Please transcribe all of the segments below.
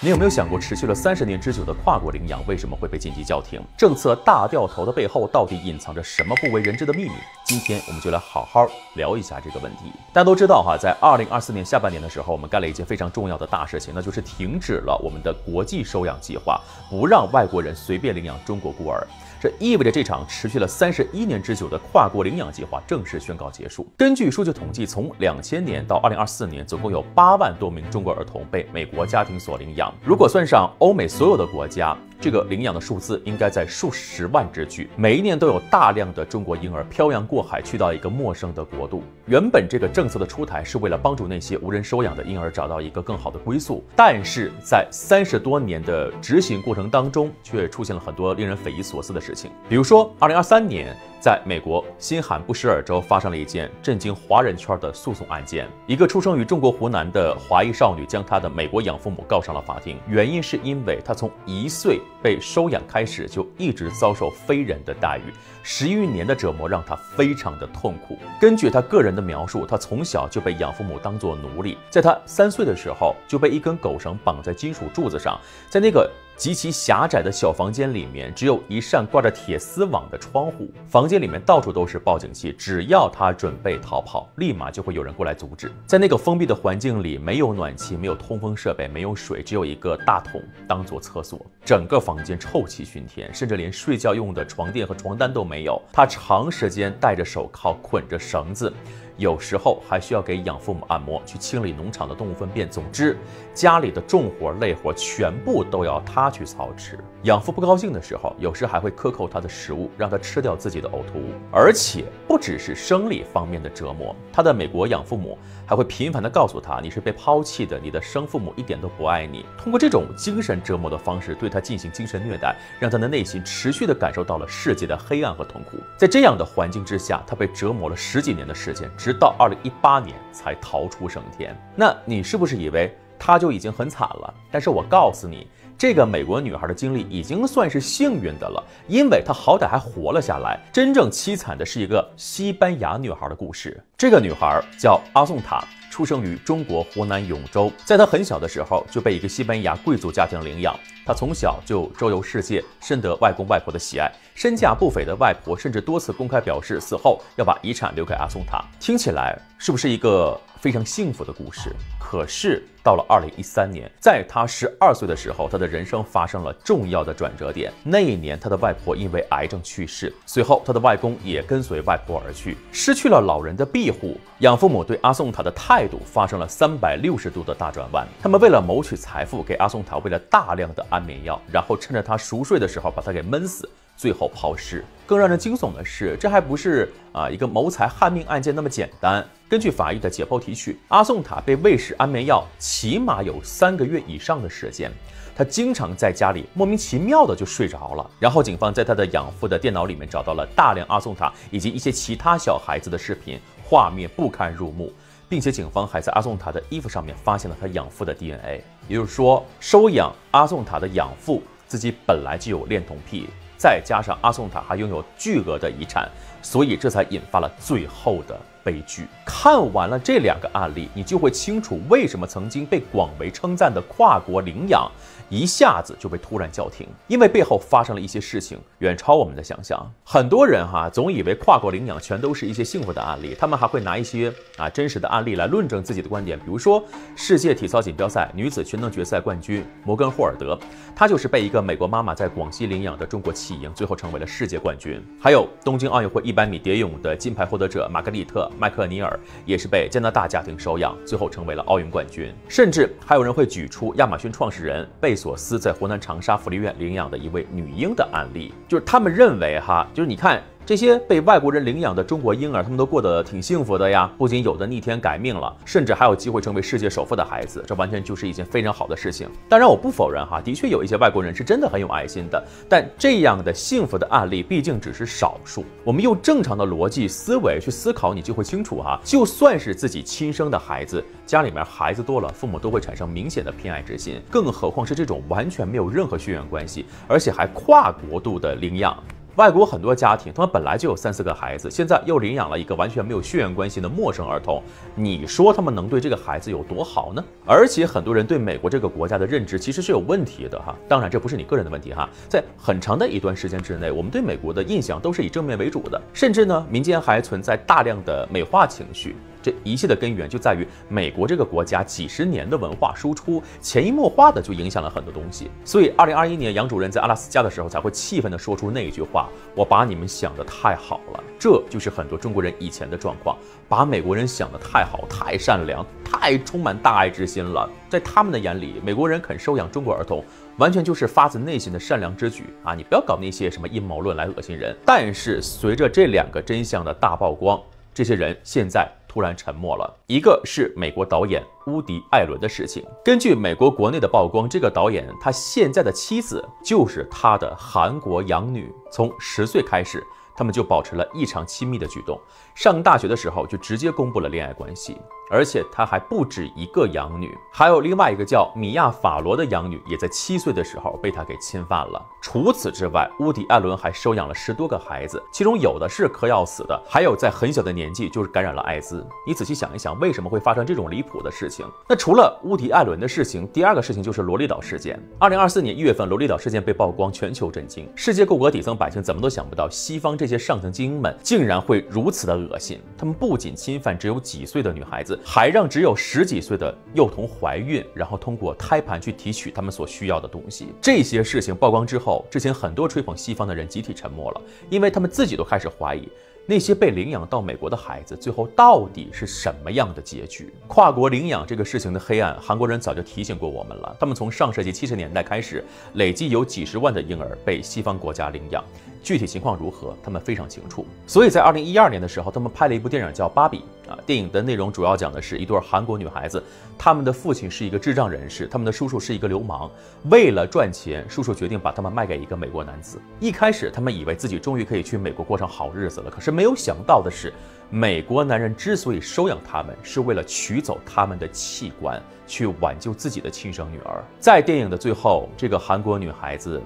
你有没有想过，持续了30年之久的跨国领养为什么会被紧急叫停？政策大掉头的背后，到底隐藏着什么不为人知的秘密？今天我们就来好好聊一下这个问题。大家都知道哈，在2024年下半年的时候，我们干了一件非常重要的大事情，那就是停止了我们的国际收养计划，不让外国人随便领养中国孤儿。这意味着这场持续了31年之久的跨国领养计划正式宣告结束。根据数据统计，从2000年到2024年，总共有8万多名中国儿童被美国家庭所领养。如果算上欧美所有的国家，这个领养的数字应该在数十万之巨。每一年都有大量的中国婴儿漂洋过海去到一个陌生的国度。原本这个政策的出台是为了帮助那些无人收养的婴儿找到一个更好的归宿，但是在30多年的执行过程当中，却出现了很多令人匪夷所思的事情。比如说2023年，在美国新罕布什尔州发生了一件震惊华人圈的诉讼案件。一个出生于中国湖南的华裔少女将她的美国养父母告上了法庭，原因是因为她从1岁被收养开始就一直遭受非人的待遇，10余年的折磨让她非常的痛苦。根据她个人的描述，她从小就被养父母当作奴隶，在她3岁的时候就被一根狗绳绑在金属柱子上，在那个极其狭窄的小房间里面，只有一扇挂着铁丝网的窗户，房间里面到处都是报警器，只要他准备逃跑，立马就会有人过来阻止。在那个封闭的环境里，没有暖气，没有通风设备，没有水，只有一个大桶当做厕所，整个房间臭气熏天，甚至连睡觉用的床垫和床单都没有。他长时间戴着手铐，捆着绳子，有时候还需要给养父母按摩，去清理农场的动物粪便。总之，家里的重活累活全部都要他去操持。养父不高兴的时候，有时还会克扣他的食物，让他吃掉自己的呕吐物。而且不只是生理方面的折磨，他的美国养父母还会频繁地告诉他，你是被抛弃的，你的生父母一点都不爱你。通过这种精神折磨的方式对他进行精神虐待，让他的内心持续地感受到了世界的黑暗和痛苦。在这样的环境之下，他被折磨了10几年的时间，直到2018年才逃出升天。那你是不是以为他就已经很惨了？但是我告诉你，这个美国女孩的经历已经算是幸运的了，因为她好歹还活了下来。真正凄惨的是一个西班牙女孩的故事。这个女孩叫阿宋塔，出生于中国湖南永州。在她很小的时候就被一个西班牙贵族家庭领养，她从小就周游世界，深得外公外婆的喜爱。身价不菲的外婆甚至多次公开表示，死后要把遗产留给阿宋塔。听起来是不是一个非常幸福的故事？可是到了2013年，在他12岁的时候，他的人生发生了重要的转折点。那一年，他的外婆因为癌症去世，随后他的外公也跟随外婆而去，失去了老人的庇护。养父母对阿宋塔的态度发生了360度的大转弯。他们为了谋取财富，给阿宋塔喂了大量的安眠药，然后趁着他熟睡的时候把他给闷死，最后抛尸。更让人惊悚的是，这还不是一个谋财害命案件那么简单。根据法医的解剖提取，阿宋塔被喂食安眠药起码有3个月以上的时间。他经常在家里莫名其妙的就睡着了。然后警方在他的养父的电脑里面找到了大量阿宋塔以及一些其他小孩子的视频，画面不堪入目，并且警方还在阿宋塔的衣服上面发现了他养父的 DNA。也就是说，收养阿宋塔的养父自己本来就有恋童癖，再加上阿宋塔还拥有巨额的遗产，所以这才引发了最后的悲剧。看完了这2个案例，你就会清楚为什么曾经被广为称赞的跨国领养一下子就被突然叫停，因为背后发生了一些事情远超我们的想象。很多人总以为跨国领养全都是一些幸福的案例，他们还会拿一些真实的案例来论证自己的观点。比如说世界体操锦标赛女子全能决赛冠军摩根霍尔德，她就是被一个美国妈妈在广西领养的中国弃婴，最后成为了世界冠军。还有东京奥运会100米蝶泳的金牌获得者玛格丽特麦克尼尔，也是被加拿大家庭收养，最后成为了奥运冠军。甚至还有人会举出亚马逊创始人贝索斯在湖南长沙福利院领养的一位女婴的案例。就是他们认为就是你看这些被外国人领养的中国婴儿，他们都过得挺幸福的呀，不仅有的逆天改命了，甚至还有机会成为世界首富的孩子，这完全就是一件非常好的事情。当然我不否认的确有一些外国人是真的很有爱心的，但这样的幸福的案例毕竟只是少数。我们用正常的逻辑思维去思考，你就会清楚就算是自己亲生的孩子，家里面孩子多了，父母都会产生明显的偏爱之心，更何况是这种完全没有任何血缘关系，而且还跨国度的领养。外国很多家庭，他们本来就有3、4个孩子，现在又领养了一个完全没有血缘关系的陌生儿童，你说他们能对这个孩子有多好呢？而且很多人对美国这个国家的认知其实是有问题的哈，当然这不是你个人的问题哈，在很长的一段时间之内，我们对美国的印象都是以正面为主的，甚至呢，民间还存在大量的美化情绪。这一切的根源就在于美国这个国家几十年的文化输出，潜移默化的就影响了很多东西。所以2021年杨主任在阿拉斯加的时候才会气愤地说出那一句话：“我把你们想得太好了。”这就是很多中国人以前的状况，把美国人想得太好、太善良、太充满大爱之心了。在他们的眼里，美国人肯收养中国儿童，完全就是发自内心的善良之举啊！你不要搞那些什么阴谋论来恶心人。但是随着这2个真相的大曝光，这些人现在突然沉默了。一个是美国导演乌迪·艾伦的事情。根据美国国内的曝光，这个导演他现在的妻子就是他的韩国养女，从10岁开始，他们就保持了异常亲密的举动。上大学的时候就直接公布了恋爱关系，而且他还不止一个养女，还有另外一个叫米娅·法罗的养女，也在7岁的时候被他给侵犯了。除此之外，乌迪·艾伦还收养了10多个孩子，其中有的是嗑药死的，还有在很小的年纪就是感染了艾滋。你仔细想一想，为什么会发生这种离谱的事情？那除了乌迪·艾伦的事情，第2个事情就是罗里岛事件。2024年1月份，罗里岛事件被曝光，全球震惊，世界各国底层百姓怎么都想不到，西方这些上层精英们竟然会如此的恶心。他们不仅侵犯只有几岁的女孩子，还让只有10几岁的幼童怀孕，然后通过胎盘去提取他们所需要的东西。这些事情曝光之后，之前很多吹捧西方的人集体沉默了，因为他们自己都开始怀疑，那些被领养到美国的孩子最后到底是什么样的结局？跨国领养这个事情的黑暗，韩国人早就提醒过我们了。他们从上世纪70年代开始，累计有几十万的婴儿被西方国家领养，具体情况如何，他们非常清楚。所以在2012年的时候，他们拍了一部电影叫《芭比》啊。电影的内容主要讲的是一对韩国女孩子，他们的父亲是一个智障人士，他们的叔叔是一个流氓。为了赚钱，叔叔决定把他们卖给一个美国男子。一开始，他们以为自己终于可以去美国过上好日子了，可是没有想到的是，美国男人之所以收养他们，是为了取走他们的器官，去挽救自己的亲生女儿。在电影的最后，这个韩国女孩子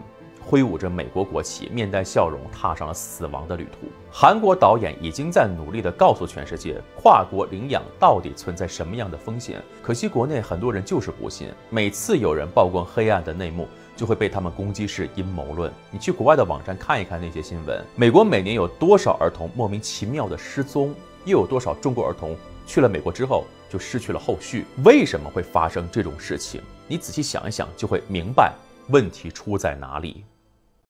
挥舞着美国国旗，面带笑容，踏上了死亡的旅途。韩国导演已经在努力地告诉全世界，跨国领养到底存在什么样的风险。可惜国内很多人就是不信，每次有人曝光黑暗的内幕，就会被他们攻击是阴谋论。你去国外的网站看一看那些新闻，美国每年有多少儿童莫名其妙的失踪，又有多少中国儿童去了美国之后就失去了后续？为什么会发生这种事情？你仔细想一想，就会明白问题出在哪里。